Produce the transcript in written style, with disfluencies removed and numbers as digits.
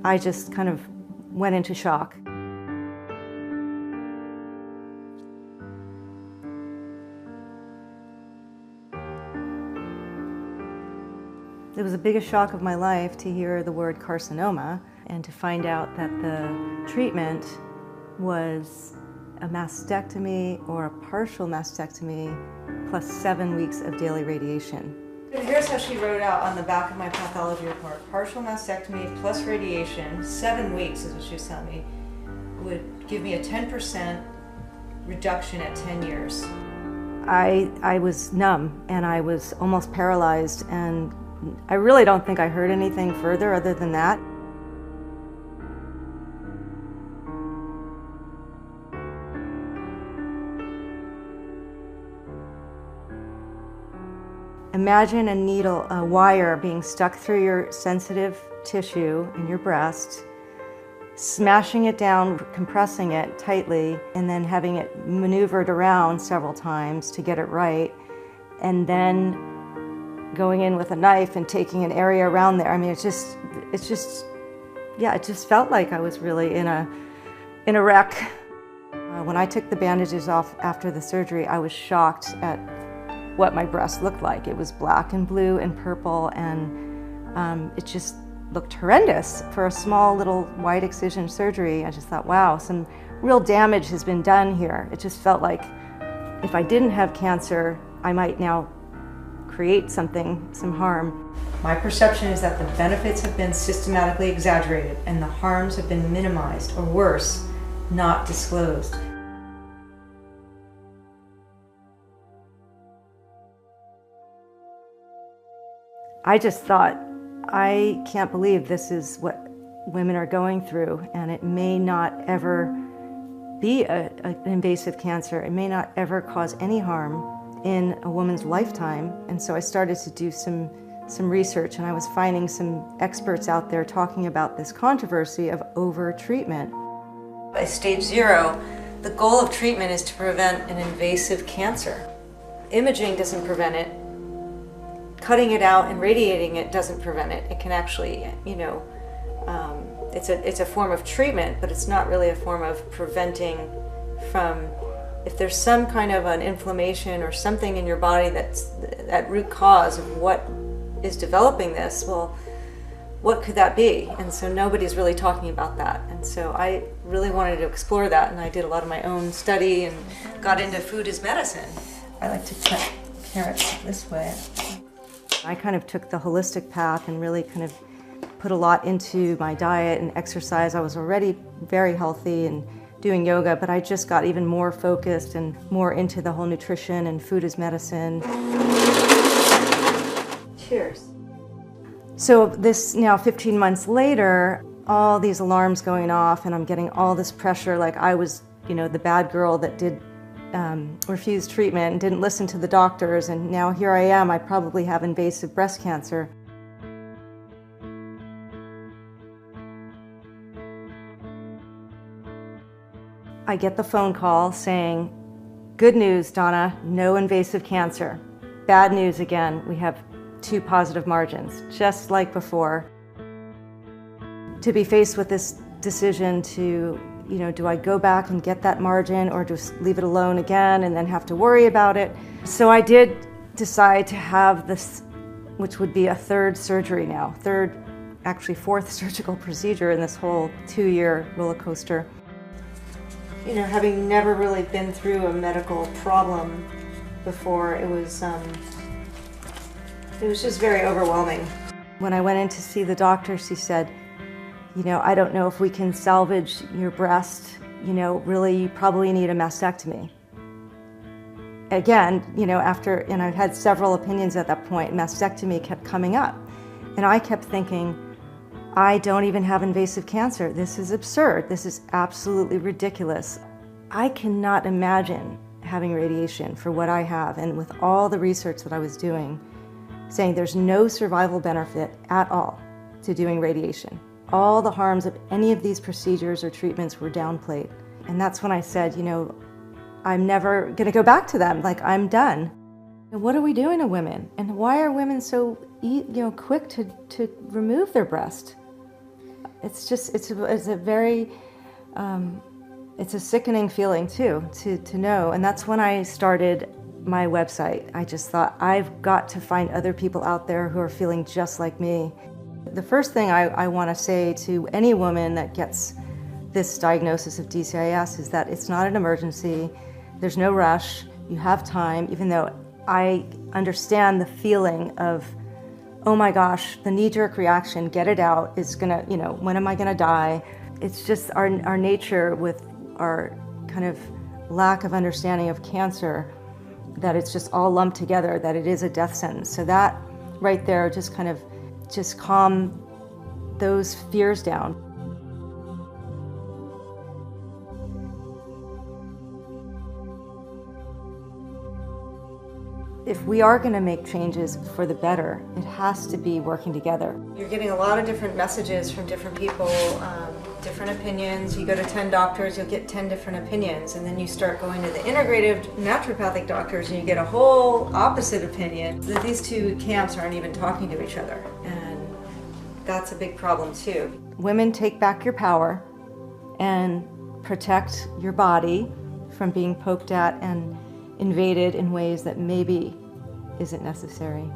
I just kind of went into shock. It was the biggest shock of my life to hear the word carcinoma and to find out that the treatment was a mastectomy or a partial mastectomy plus 7 weeks of daily radiation. And here's how she wrote out on the back of my pathology report: partial mastectomy plus radiation, 7 weeks is what she was telling me, would give me a 10% reduction at 10 years. I was numb and I was almost paralyzed, and I really don't think I heard anything further other than that. Imagine a needle, a wire being stuck through your sensitive tissue in your breast, smashing it down, compressing it tightly, and then having it maneuvered around several times to get it right, and then going in with a knife and taking an area around there. I mean, it just felt like I was really in a wreck. When I took the bandages off after the surgery, I was shocked at what my breast looked like. It was black and blue and purple, and it just looked horrendous. For a small little wide excision surgery, I just thought, wow, some real damage has been done here. It just felt like if I didn't have cancer, I might now create some harm. My perception is that the benefits have been systematically exaggerated and the harms have been minimized, or worse, not disclosed. I just thought, I can't believe this is what women are going through, and it may not ever be an invasive cancer. It may not ever cause any harm in a woman's lifetime. And so I started to do some research, and I was finding some experts out there talking about this controversy of over-treatment. By stage 0, the goal of treatment is to prevent an invasive cancer. Imaging doesn't prevent it. Cutting it out and radiating it doesn't prevent it. It can actually, it's a form of treatment, but it's not really a form of preventing from, if there's some kind of an inflammation or something in your body that's that root cause of what is developing this, well, what could that be? And so nobody's really talking about that. And so I really wanted to explore that, and I did a lot of my own study and got into food as medicine. I like to cut carrots this way. I kind of took the holistic path and really kind of put a lot into my diet and exercise. I was already very healthy and doing yoga, but I just got even more focused and more into the whole nutrition and food as medicine. Cheers. So this now 15 months later, all these alarms going off, and I'm getting all this pressure like I was, the bad girl that did refused treatment and didn't listen to the doctors, and now here I am, I probably have invasive breast cancer. I get the phone call saying, good news, Donna, no invasive cancer. Bad news again, we have 2 positive margins, just like before. To be faced with this decision to, do I go back and get that margin or just leave it alone again and then have to worry about it? So I did decide to have this, which would be a 3rd surgery now, 4th surgical procedure in this whole 2-year roller coaster. Having never really been through a medical problem before, it was just very overwhelming. When I went in to see the doctor, she said, I don't know if we can salvage your breast. Really, you probably need a mastectomy. Again, and I've had several opinions at that point, mastectomy kept coming up. And I kept thinking, I don't even have invasive cancer. This is absurd. This is absolutely ridiculous. I cannot imagine having radiation for what I have, and with all the research that I was doing, saying there's no survival benefit at all to doing radiation. All the harms of any of these procedures or treatments were downplayed. And that's when I said, I'm never going to go back to them. Like, I'm done. And what are we doing to women? And why are women so quick to remove their breast? it's just, it's a very, it's a sickening feeling too, to know. And that's when I started my website. I just thought, I've got to find other people out there who are feeling just like me. The first thing I want to say to any woman that gets this diagnosis of DCIS is that it's not an emergency. There's no rush. You have time, even though I understand the feeling of, oh my gosh, the knee-jerk reaction, get it out, it's gonna, you know, when am I gonna die? It's just our nature with our kind of lack of understanding of cancer, that it's just all lumped together, that it is a death sentence. So that right there just kind of just calm those fears down. If we are going to make changes for the better, it has to be working together. You're getting a lot of different messages from different people, different opinions. You go to 10 doctors, you'll get 10 different opinions, and then you start going to the integrative naturopathic doctors and you get a whole opposite opinion. These two camps aren't even talking to each other, and that's a big problem too. Women, take back your power and protect your body from being poked at and invaded in ways that maybe isn't necessary.